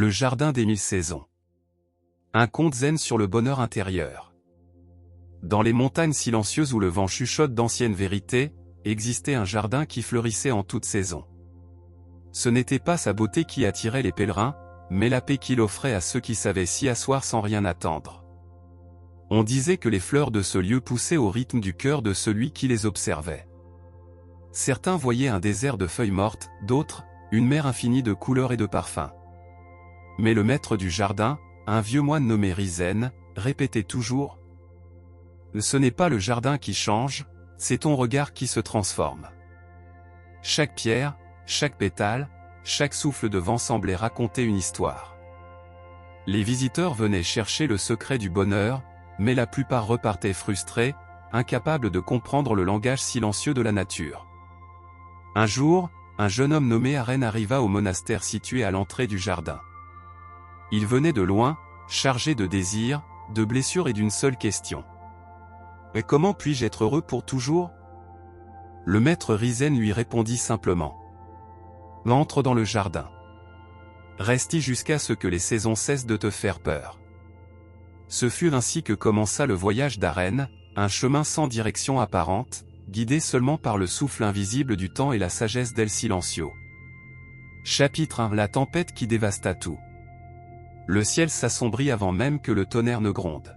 Le jardin des 1000 saisons. Un conte zen sur le bonheur intérieur. Dans les montagnes silencieuses où le vent chuchote d'anciennes vérités, existait un jardin qui fleurissait en toute saison. Ce n'était pas sa beauté qui attirait les pèlerins, mais la paix qu'il offrait à ceux qui savaient s'y asseoir sans rien attendre. On disait que les fleurs de ce lieu poussaient au rythme du cœur de celui qui les observait. Certains voyaient un désert de feuilles mortes, d'autres, une mer infinie de couleurs et de parfums. Mais le maître du jardin, un vieux moine nommé Rizen, répétait toujours : ce n'est pas le jardin qui change, c'est ton regard qui se transforme. Chaque pierre, chaque pétale, chaque souffle de vent semblait raconter une histoire. Les visiteurs venaient chercher le secret du bonheur, mais la plupart repartaient frustrés, incapables de comprendre le langage silencieux de la nature. Un jour, un jeune homme nommé Aren arriva au monastère situé à l'entrée du jardin. Il venait de loin, chargé de désirs, de blessures et d'une seule question. Mais comment puis-je être heureux pour toujours ? Le maître Rizen lui répondit simplement. Entre dans le jardin. Reste y jusqu'à ce que les saisons cessent de te faire peur. Ce fut ainsi que commença le voyage d'Aren, un chemin sans direction apparente, guidé seulement par le souffle invisible du temps et la sagesse d'El Silencio. Chapitre 1 : La tempête qui dévasta tout. Le ciel s'assombrit avant même que le tonnerre ne gronde.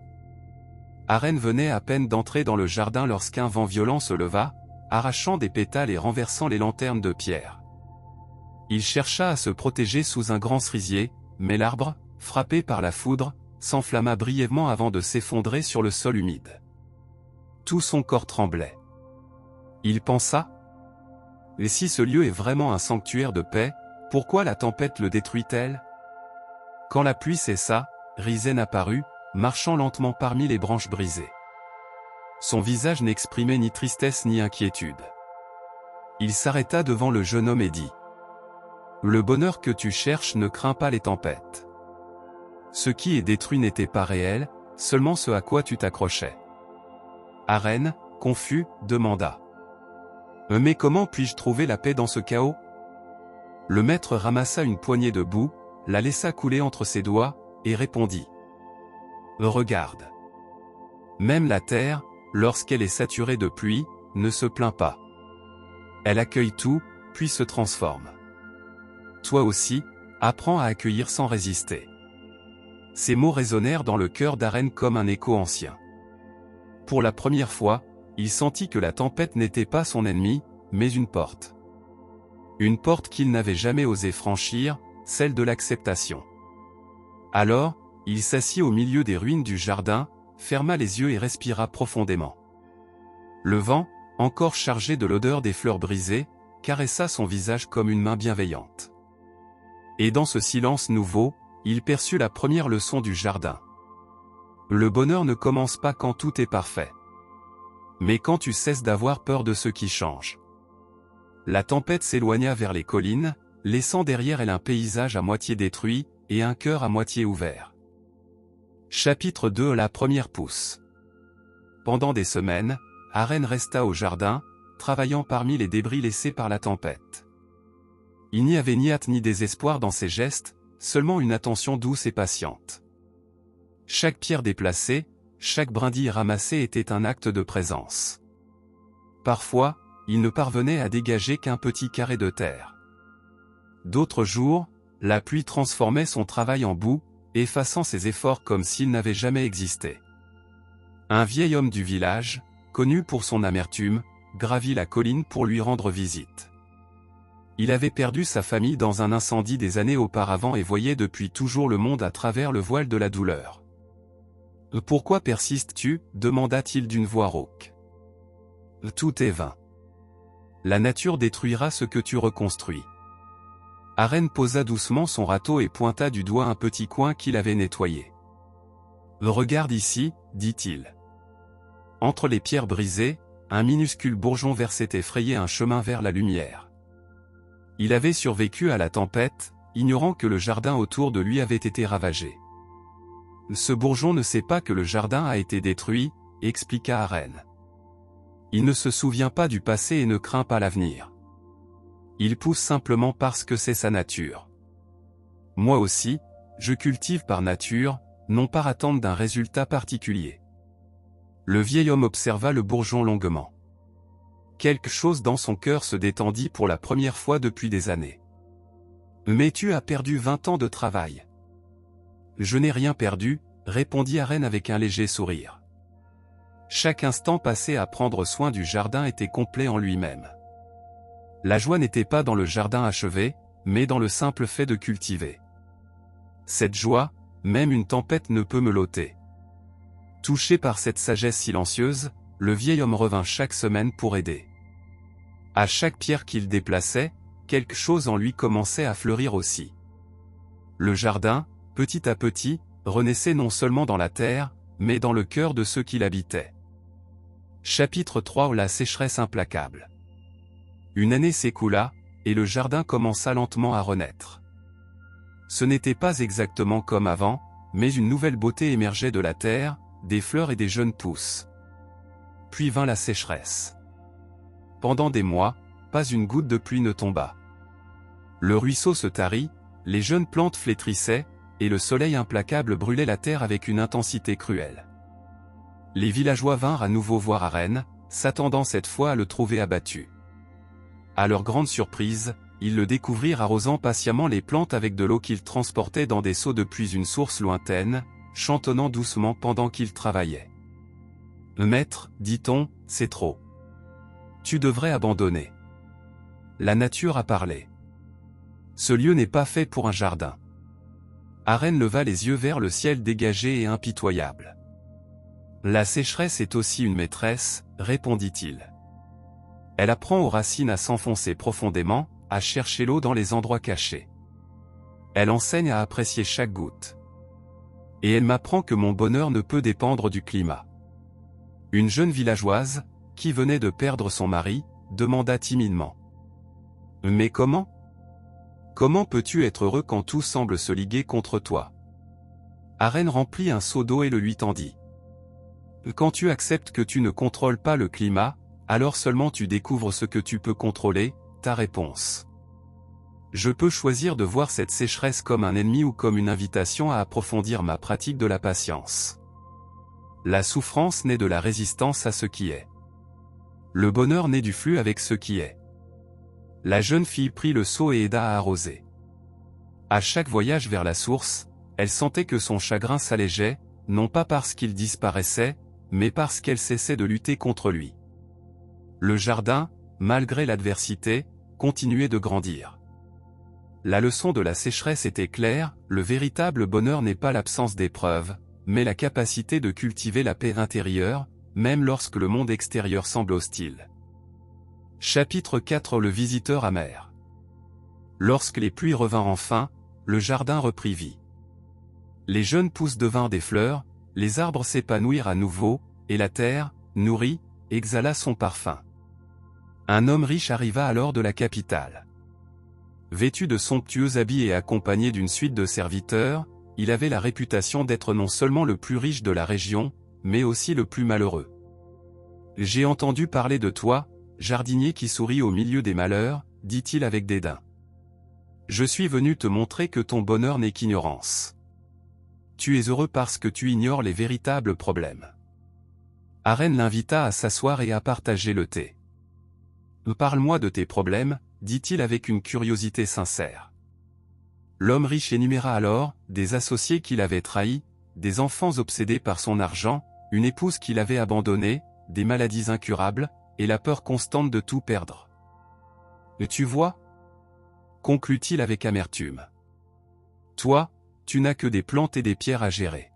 Aren venait à peine d'entrer dans le jardin lorsqu'un vent violent se leva, arrachant des pétales et renversant les lanternes de pierre. Il chercha à se protéger sous un grand cerisier, mais l'arbre, frappé par la foudre, s'enflamma brièvement avant de s'effondrer sur le sol humide. Tout son corps tremblait. Il pensa : et si ce lieu est vraiment un sanctuaire de paix, pourquoi la tempête le détruit-elle ? Quand la pluie cessa, Rizen apparut, marchant lentement parmi les branches brisées. Son visage n'exprimait ni tristesse ni inquiétude. Il s'arrêta devant le jeune homme et dit : le bonheur que tu cherches ne craint pas les tempêtes. Ce qui est détruit n'était pas réel, seulement ce à quoi tu t'accrochais. Aren, confus, demanda : mais comment puis-je trouver la paix dans ce chaos ? Le maître ramassa une poignée de boue, la laissa couler entre ses doigts, et répondit : regarde. Même la terre, lorsqu'elle est saturée de pluie, ne se plaint pas. Elle accueille tout, puis se transforme. Toi aussi, apprends à accueillir sans résister. Ces mots résonnèrent dans le cœur d'Aren comme un écho ancien. Pour la première fois, il sentit que la tempête n'était pas son ennemi, mais une porte. Une porte qu'il n'avait jamais osé franchir, celle de l'acceptation. Alors, il s'assit au milieu des ruines du jardin, ferma les yeux et respira profondément. Le vent, encore chargé de l'odeur des fleurs brisées, caressa son visage comme une main bienveillante. Et dans ce silence nouveau, il perçut la première leçon du jardin. Le bonheur ne commence pas quand tout est parfait, mais quand tu cesses d'avoir peur de ce qui change. La tempête s'éloigna vers les collines, laissant derrière elle un paysage à moitié détruit, et un cœur à moitié ouvert. Chapitre 2 : La première pousse. Pendant des semaines, Aren resta au jardin, travaillant parmi les débris laissés par la tempête. Il n'y avait ni hâte ni désespoir dans ses gestes, seulement une attention douce et patiente. Chaque pierre déplacée, chaque brindille ramassée était un acte de présence. Parfois, il ne parvenait à dégager qu'un petit carré de terre. D'autres jours, la pluie transformait son travail en boue, effaçant ses efforts comme s'ils n'avaient jamais existé. Un vieil homme du village, connu pour son amertume, gravit la colline pour lui rendre visite. Il avait perdu sa famille dans un incendie des années auparavant et voyait depuis toujours le monde à travers le voile de la douleur. « Pourquoi persistes-tu ? demanda-t-il d'une voix rauque. « Tout est vain. La nature détruira ce que tu reconstruis. » Aren posa doucement son râteau et pointa du doigt un petit coin qu'il avait nettoyé. « Regarde ici, dit-il. » Entre les pierres brisées, un minuscule bourgeon vert s'était frayé un chemin vers la lumière. Il avait survécu à la tempête, ignorant que le jardin autour de lui avait été ravagé. Ce bourgeon ne sait pas que le jardin a été détruit, expliqua Aren. Il ne se souvient pas du passé et ne craint pas l'avenir. Il pousse simplement parce que c'est sa nature. Moi aussi, je cultive par nature, non par attente d'un résultat particulier. Le vieil homme observa le bourgeon longuement. Quelque chose dans son cœur se détendit pour la première fois depuis des années. Mais tu as perdu 20 ans de travail. Je n'ai rien perdu, répondit Arène avec un léger sourire. Chaque instant passé à prendre soin du jardin était complet en lui-même. La joie n'était pas dans le jardin achevé, mais dans le simple fait de cultiver. Cette joie, même une tempête ne peut me l'ôter. Touché par cette sagesse silencieuse, le vieil homme revint chaque semaine pour aider. À chaque pierre qu'il déplaçait, quelque chose en lui commençait à fleurir aussi. Le jardin, petit à petit, renaissait non seulement dans la terre, mais dans le cœur de ceux qui l'habitaient. Chapitre 3 : La sécheresse implacable. Une année s'écoula, et le jardin commença lentement à renaître. Ce n'était pas exactement comme avant, mais une nouvelle beauté émergeait de la terre, des fleurs et des jeunes pousses. Puis vint la sécheresse. Pendant des mois, pas une goutte de pluie ne tomba. Le ruisseau se tarit, les jeunes plantes flétrissaient, et le soleil implacable brûlait la terre avec une intensité cruelle. Les villageois vinrent à nouveau voir Arène, s'attendant cette fois à le trouver abattu. À leur grande surprise, ils le découvrirent arrosant patiemment les plantes avec de l'eau qu'il transportait dans des seaux depuis une source lointaine, chantonnant doucement pendant qu'il travaillait. « Maître, dit-on, c'est trop. Tu devrais abandonner. La nature a parlé. Ce lieu n'est pas fait pour un jardin. » Arène leva les yeux vers le ciel dégagé et impitoyable. « La sécheresse est aussi une maîtresse, répondit-il. Elle apprend aux racines à s'enfoncer profondément, à chercher l'eau dans les endroits cachés. Elle enseigne à apprécier chaque goutte. Et elle m'apprend que mon bonheur ne peut dépendre du climat. » Une jeune villageoise, qui venait de perdre son mari, demanda timidement. « Mais comment ? Comment peux-tu être heureux quand tout semble se liguer contre toi ?» Arène remplit un seau d'eau et le lui tendit. « Quand tu acceptes que tu ne contrôles pas le climat, alors seulement tu découvres ce que tu peux contrôler, ta réponse. Je peux choisir de voir cette sécheresse comme un ennemi ou comme une invitation à approfondir ma pratique de la patience. La souffrance naît de la résistance à ce qui est. Le bonheur naît du flux avec ce qui est. » La jeune fille prit le seau et aida à arroser. À chaque voyage vers la source, elle sentait que son chagrin s'allégeait, non pas parce qu'il disparaissait, mais parce qu'elle cessait de lutter contre lui. Le jardin, malgré l'adversité, continuait de grandir. La leçon de la sécheresse était claire, le véritable bonheur n'est pas l'absence d'épreuves, mais la capacité de cultiver la paix intérieure, même lorsque le monde extérieur semble hostile. Chapitre 4 : Le visiteur amer. Lorsque les pluies revinrent enfin, le jardin reprit vie. Les jeunes pousses devinrent des fleurs, les arbres s'épanouirent à nouveau, et la terre, nourrie, exhala son parfum. Un homme riche arriva alors de la capitale. Vêtu de somptueux habits et accompagné d'une suite de serviteurs, il avait la réputation d'être non seulement le plus riche de la région, mais aussi le plus malheureux. « J'ai entendu parler de toi, jardinier qui sourit au milieu des malheurs, » dit-il avec dédain. « Je suis venu te montrer que ton bonheur n'est qu'ignorance. Tu es heureux parce que tu ignores les véritables problèmes. » Arène l'invita à s'asseoir et à partager le thé. « Parle-moi de tes problèmes, » dit-il avec une curiosité sincère. L'homme riche énuméra alors, des associés qu'il avait trahis, des enfants obsédés par son argent, une épouse qu'il avait abandonnée, des maladies incurables, et la peur constante de tout perdre. « Tu vois » conclut-il avec amertume. « Toi, tu n'as que des plantes et des pierres à gérer.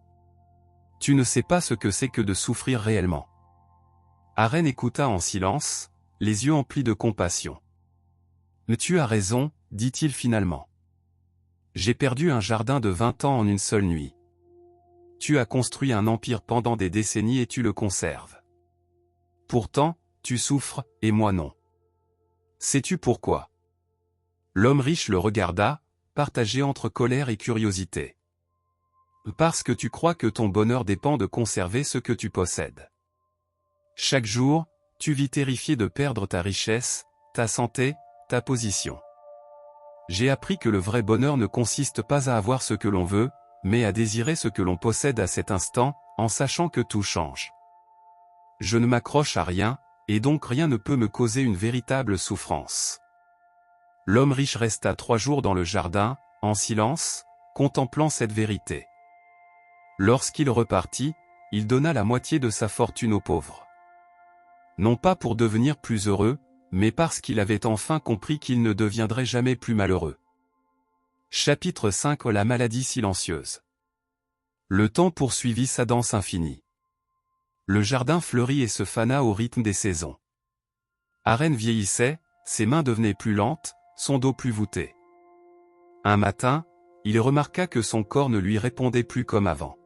Tu ne sais pas ce que c'est que de souffrir réellement. » Arène écouta en silence, les yeux emplis de compassion. « Tu as raison, » dit-il finalement. « J'ai perdu un jardin de 20 ans en une seule nuit. Tu as construit un empire pendant des décennies et tu le conserves. Pourtant, tu souffres, et moi non. Sais-tu pourquoi ?» L'homme riche le regarda, partagé entre colère et curiosité. « Parce que tu crois que ton bonheur dépend de conserver ce que tu possèdes. Chaque jour, tu vis terrifié de perdre ta richesse, ta santé, ta position. J'ai appris que le vrai bonheur ne consiste pas à avoir ce que l'on veut, mais à désirer ce que l'on possède à cet instant, en sachant que tout change. Je ne m'accroche à rien, et donc rien ne peut me causer une véritable souffrance. L'homme riche resta 3 jours dans le jardin, en silence, contemplant cette vérité. Lorsqu'il repartit, il donna la moitié de sa fortune aux pauvres. Non pas pour devenir plus heureux, mais parce qu'il avait enfin compris qu'il ne deviendrait jamais plus malheureux. Chapitre 5 La maladie silencieuse. Le temps poursuivit sa danse infinie. Le jardin fleurit et se fana au rythme des saisons. Arène vieillissait, ses mains devenaient plus lentes, son dos plus voûté. Un matin, il remarqua que son corps ne lui répondait plus comme avant.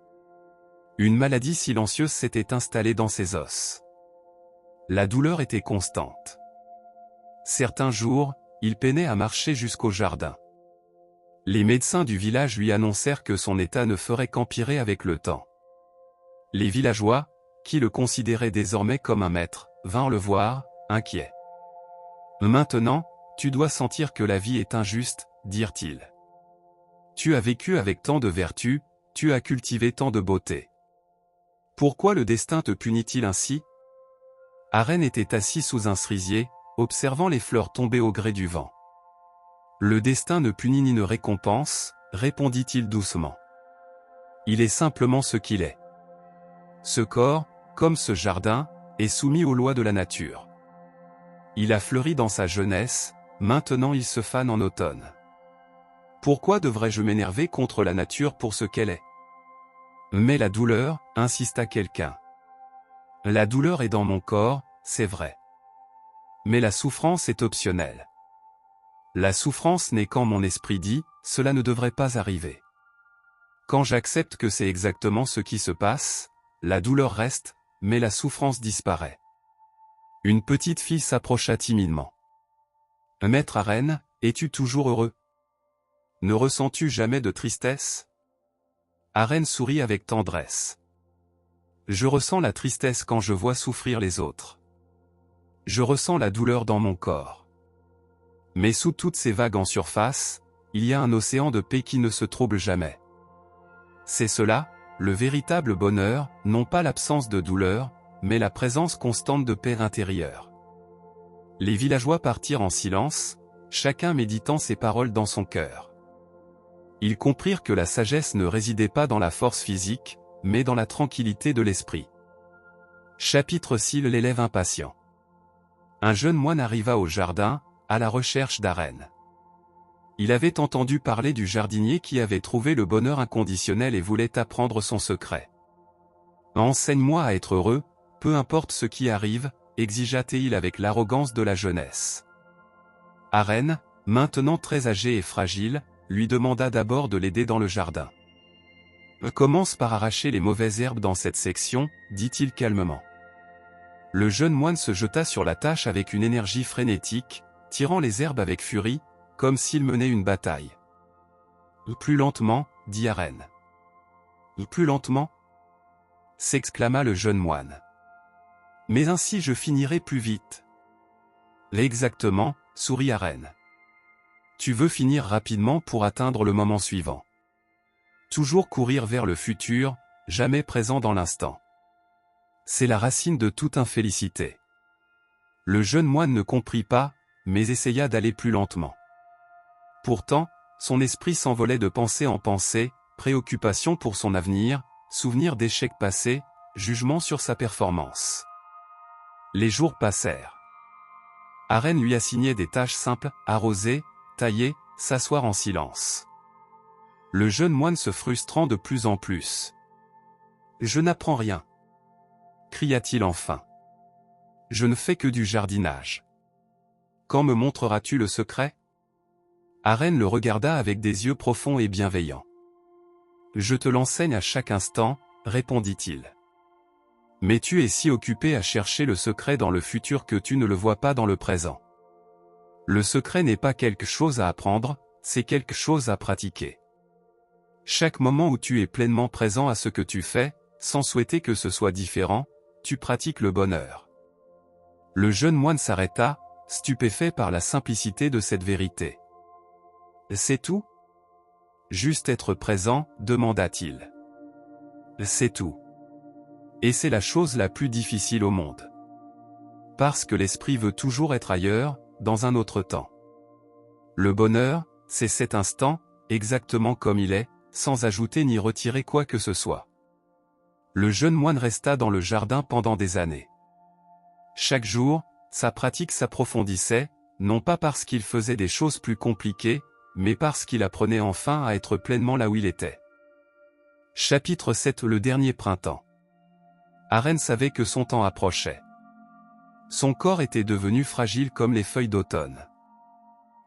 Une maladie silencieuse s'était installée dans ses os. La douleur était constante. Certains jours, il peinait à marcher jusqu'au jardin. Les médecins du village lui annoncèrent que son état ne ferait qu'empirer avec le temps. Les villageois, qui le considéraient désormais comme un maître, vinrent le voir, inquiets. « Maintenant, tu dois sentir que la vie est injuste, dirent-ils. Tu as vécu avec tant de vertu, tu as cultivé tant de beauté. Pourquoi le destin te punit-il ainsi ?» Arène était assis sous un cerisier, observant les fleurs tomber au gré du vent. « Le destin ne punit ni ne récompense, répondit-il doucement. Il est simplement ce qu'il est. Ce corps, comme ce jardin, est soumis aux lois de la nature. Il a fleuri dans sa jeunesse, maintenant il se fane en automne. Pourquoi devrais-je m'énerver contre la nature pour ce qu'elle est ? Mais la douleur, insista quelqu'un. La douleur est dans mon corps, c'est vrai. Mais la souffrance est optionnelle. La souffrance n'est quand mon esprit dit, cela ne devrait pas arriver. Quand j'accepte que c'est exactement ce qui se passe, la douleur reste, mais la souffrance disparaît. Une petite fille s'approcha timidement. Maître Arène, es-tu toujours heureux? Ne ressens-tu jamais de tristesse? Arène sourit avec tendresse. Je ressens la tristesse quand je vois souffrir les autres. Je ressens la douleur dans mon corps. Mais sous toutes ces vagues en surface, il y a un océan de paix qui ne se trouble jamais. C'est cela, le véritable bonheur, non pas l'absence de douleur, mais la présence constante de paix intérieure. Les villageois partirent en silence, chacun méditant ces paroles dans son cœur. Ils comprirent que la sagesse ne résidait pas dans la force physique, mais dans la tranquillité de l'esprit. Chapitre 6 L'élève impatient. Un jeune moine arriva au jardin, à la recherche d'Arène. Il avait entendu parler du jardinier qui avait trouvé le bonheur inconditionnel et voulait apprendre son secret. « Enseigne-moi à être heureux, peu importe ce qui arrive », exigea-t-il avec l'arrogance de la jeunesse. Arène, maintenant très âgé et fragile, lui demanda d'abord de l'aider dans le jardin. « Commence par arracher les mauvaises herbes dans cette section, » dit-il calmement. Le jeune moine se jeta sur la tâche avec une énergie frénétique, tirant les herbes avec furie, comme s'il menait une bataille. « Plus lentement, » dit Arène. « Plus lentement » s'exclama le jeune moine. « Mais ainsi je finirai plus vite. » Exactement, sourit Arène. Tu veux finir rapidement pour atteindre le moment suivant. Toujours courir vers le futur, jamais présent dans l'instant. C'est la racine de toute infélicité. Le jeune moine ne comprit pas, mais essaya d'aller plus lentement. Pourtant, son esprit s'envolait de pensée en pensée, préoccupation pour son avenir, souvenir d'échecs passés, jugement sur sa performance. Les jours passèrent. Arène lui assignait des tâches simples, arroser, tailler, s'asseoir en silence. Le jeune moine se frustrant de plus en plus. « Je n'apprends rien !» cria-t-il enfin. « Je ne fais que du jardinage. Quand me montreras-tu le secret ?» Arène le regarda avec des yeux profonds et bienveillants. « Je te l'enseigne à chaque instant, » répondit-il. « Mais tu es si occupé à chercher le secret dans le futur que tu ne le vois pas dans le présent. Le secret n'est pas quelque chose à apprendre, c'est quelque chose à pratiquer. Chaque moment où tu es pleinement présent à ce que tu fais, sans souhaiter que ce soit différent, tu pratiques le bonheur. » Le jeune moine s'arrêta, stupéfait par la simplicité de cette vérité. C'est tout? Juste être présent, demanda-t-il. C'est tout. Et c'est la chose la plus difficile au monde. Parce que l'esprit veut toujours être ailleurs, dans un autre temps. Le bonheur, c'est cet instant, exactement comme il est, sans ajouter ni retirer quoi que ce soit. Le jeune moine resta dans le jardin pendant des années. Chaque jour, sa pratique s'approfondissait, non pas parce qu'il faisait des choses plus compliquées, mais parce qu'il apprenait enfin à être pleinement là où il était. Chapitre 7. Le dernier printemps. Aren savait que son temps approchait. Son corps était devenu fragile comme les feuilles d'automne.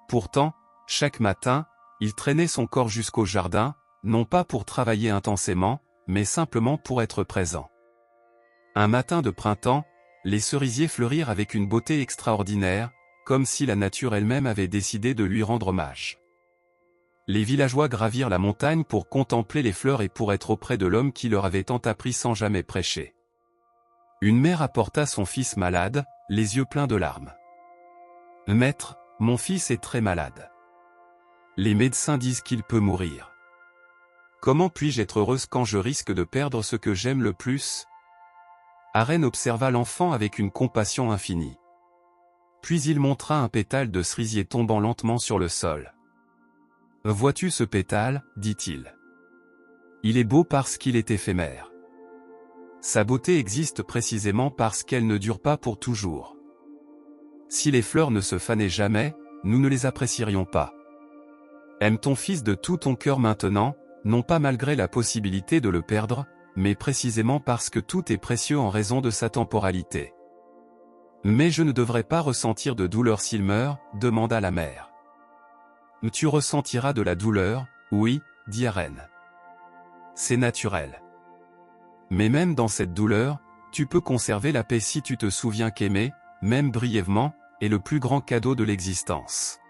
Pourtant, chaque matin, il traînait son corps jusqu'au jardin, non pas pour travailler intensément, mais simplement pour être présent. Un matin de printemps, les cerisiers fleurirent avec une beauté extraordinaire, comme si la nature elle-même avait décidé de lui rendre hommage. Les villageois gravirent la montagne pour contempler les fleurs et pour être auprès de l'homme qui leur avait tant appris sans jamais prêcher. Une mère apporta son fils malade, les yeux pleins de larmes. « Maître, mon fils est très malade. Les médecins disent qu'il peut mourir. Comment puis-je être heureuse quand je risque de perdre ce que j'aime le plus ?» Aren observa l'enfant avec une compassion infinie. Puis il montra un pétale de cerisier tombant lentement sur le sol. « Vois-tu ce pétale » dit-il. « Il est beau parce qu'il est éphémère. Sa beauté existe précisément parce qu'elle ne dure pas pour toujours. Si les fleurs ne se fanaient jamais, nous ne les apprécierions pas. Aime ton fils de tout ton cœur maintenant, non pas malgré la possibilité de le perdre, mais précisément parce que tout est précieux en raison de sa temporalité. »« Mais je ne devrais pas ressentir de douleur s'il meurt » demanda la mère. « Tu ressentiras de la douleur, oui, dit Aren. C'est naturel. Mais même dans cette douleur, tu peux conserver la paix si tu te souviens qu'aimer, même brièvement, est le plus grand cadeau de l'existence. »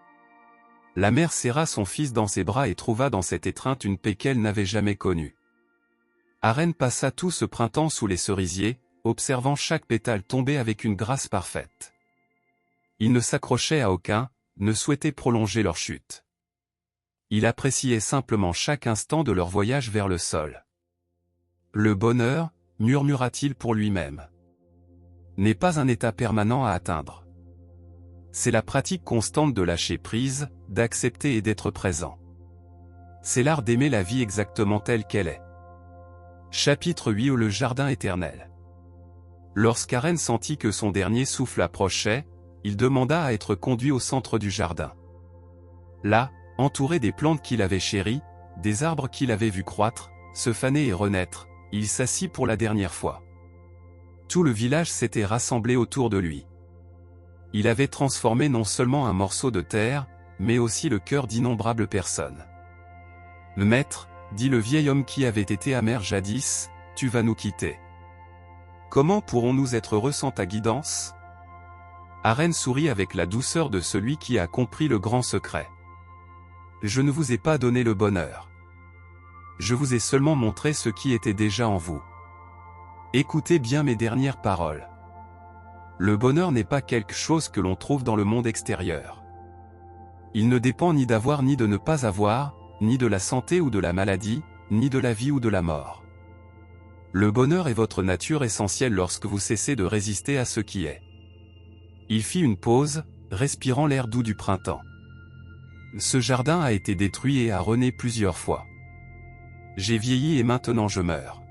La mère serra son fils dans ses bras et trouva dans cette étreinte une paix qu'elle n'avait jamais connue. Aren passa tout ce printemps sous les cerisiers, observant chaque pétale tomber avec une grâce parfaite. Il ne s'accrochait à aucun, ne souhaitait prolonger leur chute. Il appréciait simplement chaque instant de leur voyage vers le sol. Le bonheur, murmura-t-il pour lui-même, n'est pas un état permanent à atteindre. C'est la pratique constante de lâcher prise, d'accepter et d'être présent. C'est l'art d'aimer la vie exactement telle qu'elle est. Chapitre 8. Le jardin éternel. Lorsqu'Aren sentit que son dernier souffle approchait, il demanda à être conduit au centre du jardin. Là, entouré des plantes qu'il avait chéries, des arbres qu'il avait vus croître, se faner et renaître, il s'assit pour la dernière fois. Tout le village s'était rassemblé autour de lui. Il avait transformé non seulement un morceau de terre, mais aussi le cœur d'innombrables personnes. « Maître, dit le vieil homme qui avait été amer jadis, tu vas nous quitter. Comment pourrons-nous être heureux sans ta guidance ?» Aren sourit avec la douceur de celui qui a compris le grand secret. « Je ne vous ai pas donné le bonheur. Je vous ai seulement montré ce qui était déjà en vous. Écoutez bien mes dernières paroles. Le bonheur n'est pas quelque chose que l'on trouve dans le monde extérieur. Il ne dépend ni d'avoir ni de ne pas avoir, ni de la santé ou de la maladie, ni de la vie ou de la mort. Le bonheur est votre nature essentielle lorsque vous cessez de résister à ce qui est. » Il fit une pause, respirant l'air doux du printemps. « Ce jardin a été détruit et a rené plusieurs fois. J'ai vieilli et maintenant je meurs.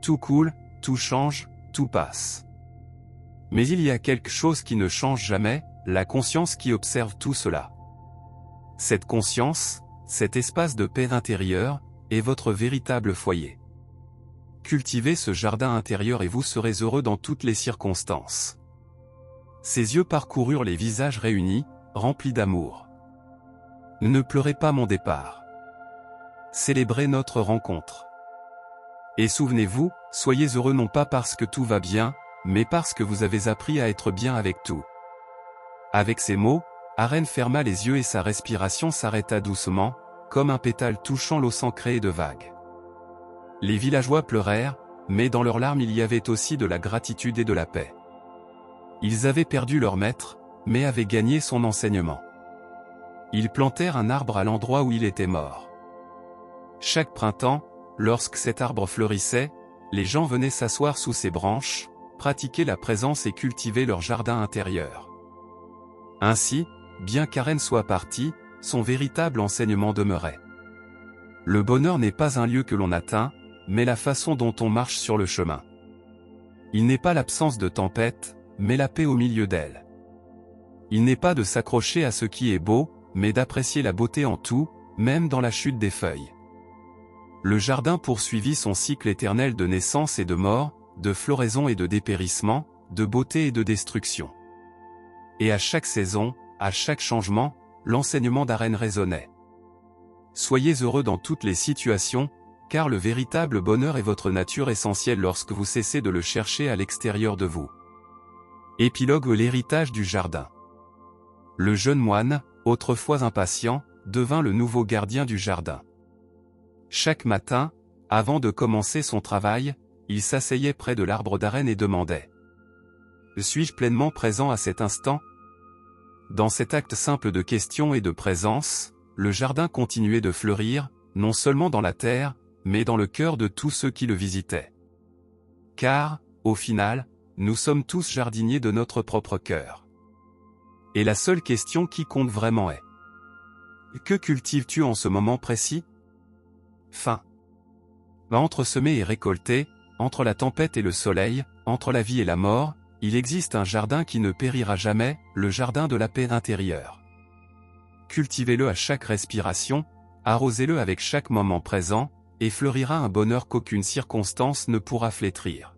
Tout coule, tout change, tout passe. Mais il y a quelque chose qui ne change jamais, la conscience qui observe tout cela. Cette conscience, cet espace de paix intérieure, est votre véritable foyer. Cultivez ce jardin intérieur et vous serez heureux dans toutes les circonstances. » Ses yeux parcoururent les visages réunis, remplis d'amour. « Ne pleurez pas mon départ. Célébrez notre rencontre. Et souvenez-vous, soyez heureux non pas parce que tout va bien, mais parce que vous avez appris à être bien avec tout. » Avec ces mots, Aren ferma les yeux et sa respiration s'arrêta doucement, comme un pétale touchant l'eau sans créer de vagues. Les villageois pleurèrent, mais dans leurs larmes il y avait aussi de la gratitude et de la paix. Ils avaient perdu leur maître, mais avaient gagné son enseignement. Ils plantèrent un arbre à l'endroit où il était mort. Chaque printemps, lorsque cet arbre fleurissait, les gens venaient s'asseoir sous ses branches, pratiquer la présence et cultiver leur jardin intérieur. Ainsi, bien qu'Aren soit parti, son véritable enseignement demeurait. Le bonheur n'est pas un lieu que l'on atteint, mais la façon dont on marche sur le chemin. Il n'est pas l'absence de tempête, mais la paix au milieu d'elle. Il n'est pas de s'accrocher à ce qui est beau, mais d'apprécier la beauté en tout, même dans la chute des feuilles. Le jardin poursuivit son cycle éternel de naissance et de mort, de floraison et de dépérissement, de beauté et de destruction. Et à chaque saison, à chaque changement, l'enseignement d'Aren résonnait. Soyez heureux dans toutes les situations, car le véritable bonheur est votre nature essentielle lorsque vous cessez de le chercher à l'extérieur de vous. Épilogue: l'héritage du jardin. Le jeune moine, autrefois impatient, devint le nouveau gardien du jardin. Chaque matin, avant de commencer son travail, il s'asseyait près de l'arbre d'Aren et demandait: suis-je pleinement présent à cet instant? Dans cet acte simple de question et de présence, le jardin continuait de fleurir, non seulement dans la terre, mais dans le cœur de tous ceux qui le visitaient. Car, au final, nous sommes tous jardiniers de notre propre cœur. Et la seule question qui compte vraiment est: que cultives-tu en ce moment précis? Fin. Entre semer et récolter, entre la tempête et le soleil, entre la vie et la mort, il existe un jardin qui ne périra jamais, le jardin de la paix intérieure. Cultivez-le à chaque respiration, arrosez-le avec chaque moment présent, et fleurira un bonheur qu'aucune circonstance ne pourra flétrir.